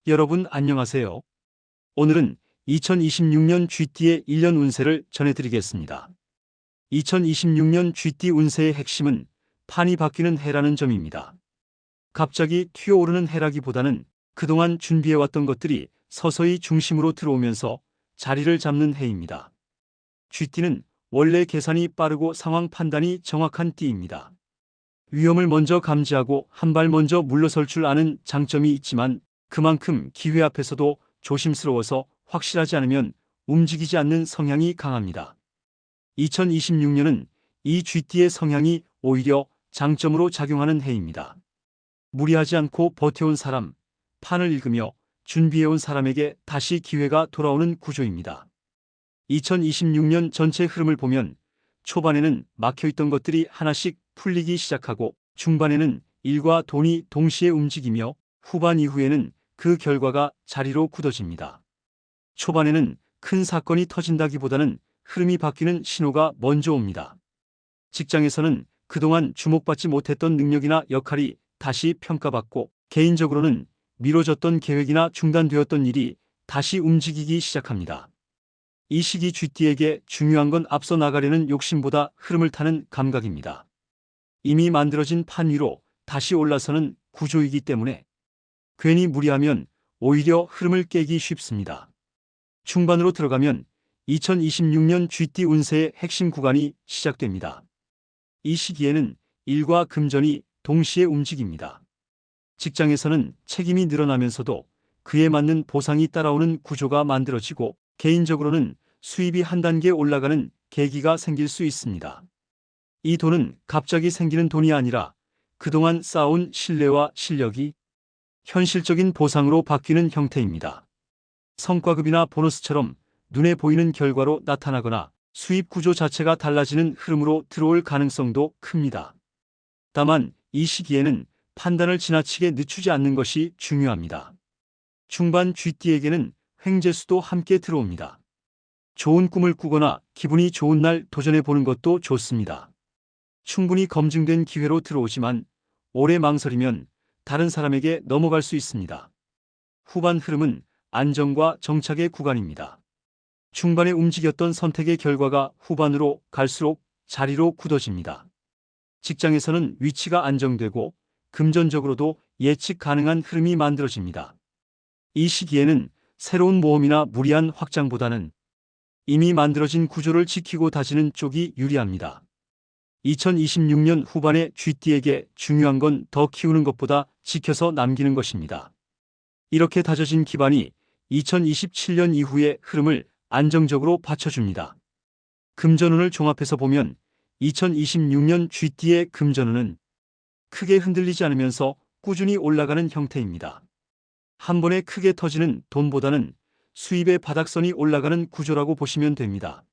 여러분 안녕하세요. 오늘은 2026년 쥐띠의 1년 운세를 전해드리겠습니다. 2026년 쥐띠 운세의 핵심은 판이 바뀌는 해라는 점입니다. 갑자기 튀어오르는 해라기보다는 그동안 준비해왔던 것들이 서서히 중심으로 들어오면서 자리를 잡는 해입니다. 쥐띠는 원래 계산이 빠르고 상황 판단이 정확한 띠입니다. 위험을 먼저 감지하고 한 발 먼저 물러설 줄 아는 장점이 있지만 그만큼 기회 앞에서도 조심스러워서 확실하지 않으면 움직이지 않는 성향이 강합니다. 2026년은 이 쥐띠의 성향이 오히려 장점으로 작용하는 해입니다. 무리하지 않고 버텨온 사람, 판을 읽으며 준비해온 사람에게 다시 기회가 돌아오는 구조입니다. 2026년 전체 흐름을 보면 초반에는 막혀있던 것들이 하나씩 풀리기 시작하고 중반에는 일과 돈이 동시에 움직이며 후반 이후에는 그 결과가 자리로 굳어집니다. 초반에는 큰 사건이 터진다기보다는 흐름이 바뀌는 신호가 먼저 옵니다. 직장에서는 그동안 주목받지 못했던 능력이나 역할이 다시 평가받고 개인적으로는 미뤄졌던 계획이나 중단되었던 일이 다시 움직이기 시작합니다. 이 시기 쥐띠에게 중요한 건 앞서 나가려는 욕심보다 흐름을 타는 감각입니다. 이미 만들어진 판 위로 다시 올라서는 구조이기 때문에 괜히 무리하면 오히려 흐름을 깨기 쉽습니다. 중반으로 들어가면 2026년 쥐띠 운세의 핵심 구간이 시작됩니다. 이 시기에는 일과 금전이 동시에 움직입니다. 직장에서는 책임이 늘어나면서도 그에 맞는 보상이 따라오는 구조가 만들어지고 개인적으로는 수입이 한 단계 올라가는 계기가 생길 수 있습니다. 이 돈은 갑자기 생기는 돈이 아니라 그동안 쌓아온 신뢰와 실력이 현실적인 보상으로 바뀌는 형태입니다. 성과급이나 보너스처럼 눈에 보이는 결과로 나타나거나 수입 구조 자체가 달라지는 흐름으로 들어올 가능성도 큽니다. 다만 이 시기에는 판단을 지나치게 늦추지 않는 것이 중요합니다. 중반 쥐띠에게는 횡재수도 함께 들어옵니다. 좋은 꿈을 꾸거나 기분이 좋은 날 도전해보는 것도 좋습니다. 충분히 검증된 기회로 들어오지만 오래 망설이면 다른 사람에게 넘어갈 수 있습니다. 후반 흐름은 안정과 정착의 구간입니다. 중반에 움직였던 선택의 결과가 후반으로 갈수록 자리로 굳어집니다. 직장에서는 위치가 안정되고 금전적으로도 예측 가능한 흐름이 만들어집니다. 이 시기에는 새로운 모험이나 무리한 확장보다는 이미 만들어진 구조를 지키고 다지는 쪽이 유리합니다. 2026년 후반에 쥐띠에게 중요한 건 더 키우는 것보다 지켜서 남기는 것입니다. 이렇게 다져진 기반이 2027년 이후의 흐름을 안정적으로 받쳐줍니다. 금전운을 종합해서 보면 2026년 쥐띠의 금전운은 크게 흔들리지 않으면서 꾸준히 올라가는 형태입니다. 한 번에 크게 터지는 돈보다는 수입의 바닥선이 올라가는 구조라고 보시면 됩니다.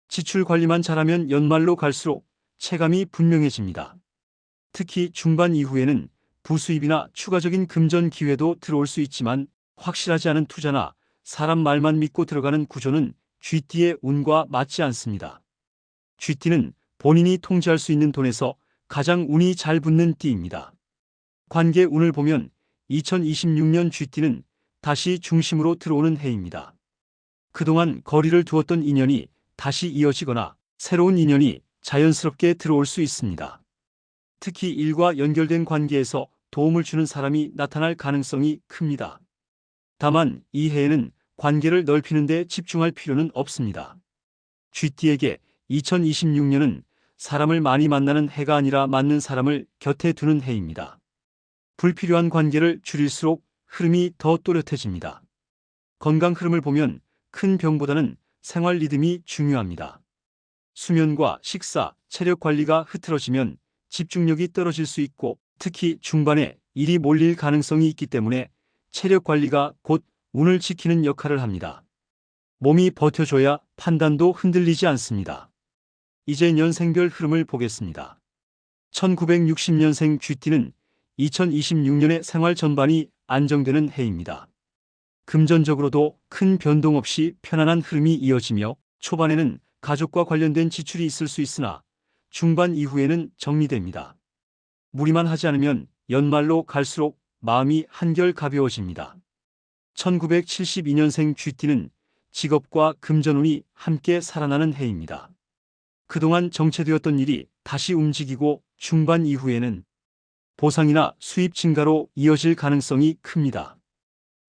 지출 관리만 잘하면 연말로 갈수록 체감이 분명해집니다. 특히 중반 이후에는 부수입이나 추가적인 금전 기회도 들어올 수 있지만 확실하지 않은 투자나 사람 말만 믿고 들어가는 구조는 쥐띠의 운과 맞지 않습니다. 쥐띠는 본인이 통제할 수 있는 돈에서 가장 운이 잘 붙는 띠입니다. 관계 운을 보면 2026년 쥐띠는 다시 중심으로 들어오는 해입니다. 그동안 거리를 두었던 인연이 다시 이어지거나 새로운 인연이 자연스럽게 들어올 수 있습니다. 특히 일과 연결된 관계에서 도움을 주는 사람이 나타날 가능성이 큽니다. 다만 이 해에는 관계를 넓히는 데 집중할 필요는 없습니다. 쥐띠에게 2026년은 사람을 많이 만나는 해가 아니라 맞는 사람을 곁에 두는 해입니다. 불필요한 관계를 줄일수록 흐름이 더 또렷해집니다. 건강 흐름을 보면 큰 병보다는 생활 리듬이 중요합니다. 수면과 식사, 체력 관리가 흐트러지면 집중력이 떨어질 수 있고 특히 중반에 일이 몰릴 가능성이 있기 때문에 체력 관리가 곧 운을 지키는 역할을 합니다. 몸이 버텨줘야 판단도 흔들리지 않습니다. 이제 년생별 흐름을 보겠습니다. 1960년생 쥐띠는 2026년의 생활 전반이 안정되는 해입니다. 금전적으로도 큰 변동 없이 편안한 흐름이 이어지며 초반에는 가족과 관련된 지출이 있을 수 있으나 중반 이후에는 정리됩니다. 무리만 하지 않으면 연말로 갈수록 마음이 한결 가벼워집니다. 1972년생 쥐띠는 직업과 금전운이 함께 살아나는 해입니다. 그동안 정체되었던 일이 다시 움직이고 중반 이후에는 보상이나 수입 증가로 이어질 가능성이 큽니다.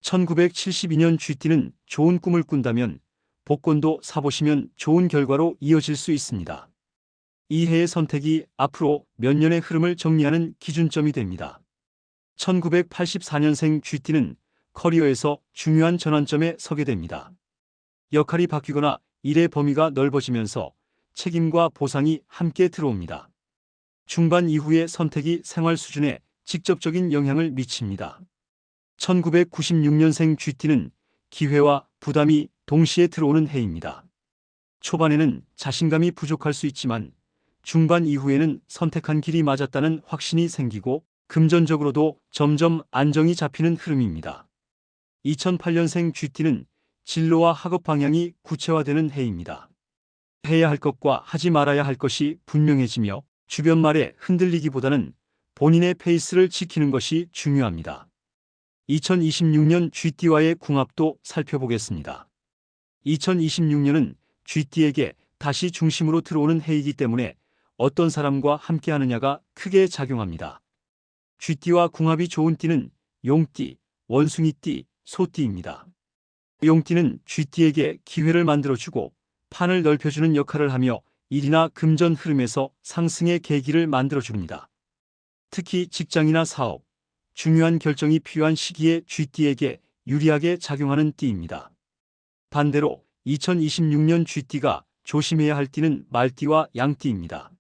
1972년 쥐띠는 좋은 꿈을 꾼다면 복권도 사보시면 좋은 결과로 이어질 수 있습니다. 이 해의 선택이 앞으로 몇 년의 흐름을 정리하는 기준점이 됩니다. 1984년생 쥐띠는 커리어에서 중요한 전환점에 서게 됩니다. 역할이 바뀌거나 일의 범위가 넓어지면서 책임과 보상이 함께 들어옵니다. 중반 이후의 선택이 생활 수준에 직접적인 영향을 미칩니다. 1996년생 쥐띠는 기회와 부담이 동시에 들어오는 해입니다. 초반에는 자신감이 부족할 수 있지만 중반 이후에는 선택한 길이 맞았다는 확신이 생기고 금전적으로도 점점 안정이 잡히는 흐름입니다. 2008년생 쥐띠는 진로와 학업 방향이 구체화되는 해입니다. 해야 할 것과 하지 말아야 할 것이 분명해지며 주변 말에 흔들리기보다는 본인의 페이스를 지키는 것이 중요합니다. 2026년 쥐띠와의 궁합도 살펴보겠습니다. 2026년은 쥐띠에게 다시 중심으로 들어오는 해이기 때문에 어떤 사람과 함께하느냐가 크게 작용합니다. 쥐띠와 궁합이 좋은 띠는 용띠, 원숭이띠, 소띠입니다. 용띠는 쥐띠에게 기회를 만들어주고 판을 넓혀주는 역할을 하며 일이나 금전 흐름에서 상승의 계기를 만들어줍니다. 특히 직장이나 사업, 중요한 결정이 필요한 시기에 쥐띠에게 유리하게 작용하는 띠입니다. 반대로 2026년 쥐띠가 조심해야 할 띠는 말띠와 양띠입니다.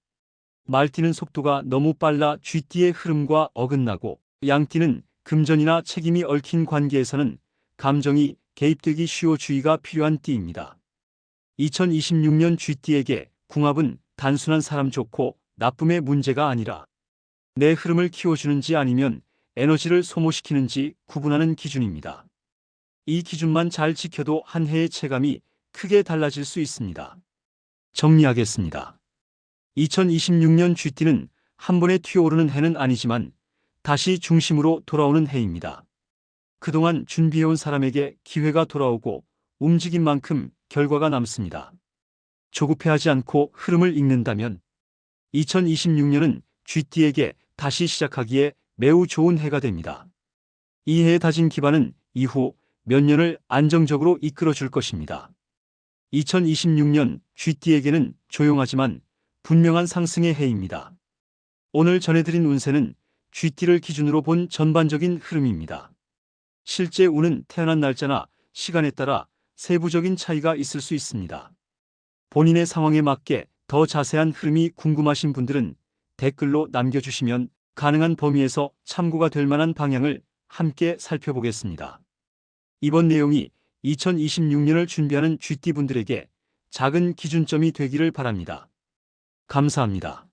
말띠는 속도가 너무 빨라 쥐띠의 흐름과 어긋나고 양띠는 금전이나 책임이 얽힌 관계에서는 감정이 개입되기 쉬워 주의가 필요한 띠입니다. 2026년 쥐띠에게 궁합은 단순한 사람 좋고 나쁨의 문제가 아니라 내 흐름을 키워주는지 아니면 에너지를 소모시키는지 구분하는 기준입니다. 이 기준만 잘 지켜도 한 해의 체감이 크게 달라질 수 있습니다. 정리하겠습니다. 2026년 쥐띠는 한 번에 튀어오르는 해는 아니지만 다시 중심으로 돌아오는 해입니다. 그동안 준비해온 사람에게 기회가 돌아오고 움직인 만큼 결과가 남습니다. 조급해하지 않고 흐름을 읽는다면 2026년은 쥐띠에게 다시 시작하기에 매우 좋은 해가 됩니다. 이 해에 다진 기반은 이후 몇 년을 안정적으로 이끌어줄 것입니다. 2026년 쥐띠에게는 조용하지만 분명한 상승의 해입니다. 오늘 전해드린 운세는 쥐띠를 기준으로 본 전반적인 흐름입니다. 실제 운은 태어난 날짜나 시간에 따라 세부적인 차이가 있을 수 있습니다. 본인의 상황에 맞게 더 자세한 흐름이 궁금하신 분들은 댓글로 남겨주시면 가능한 범위에서 참고가 될 만한 방향을 함께 살펴보겠습니다. 이번 내용이 2026년을 준비하는 쥐띠분들에게 작은 기준점이 되기를 바랍니다. 감사합니다.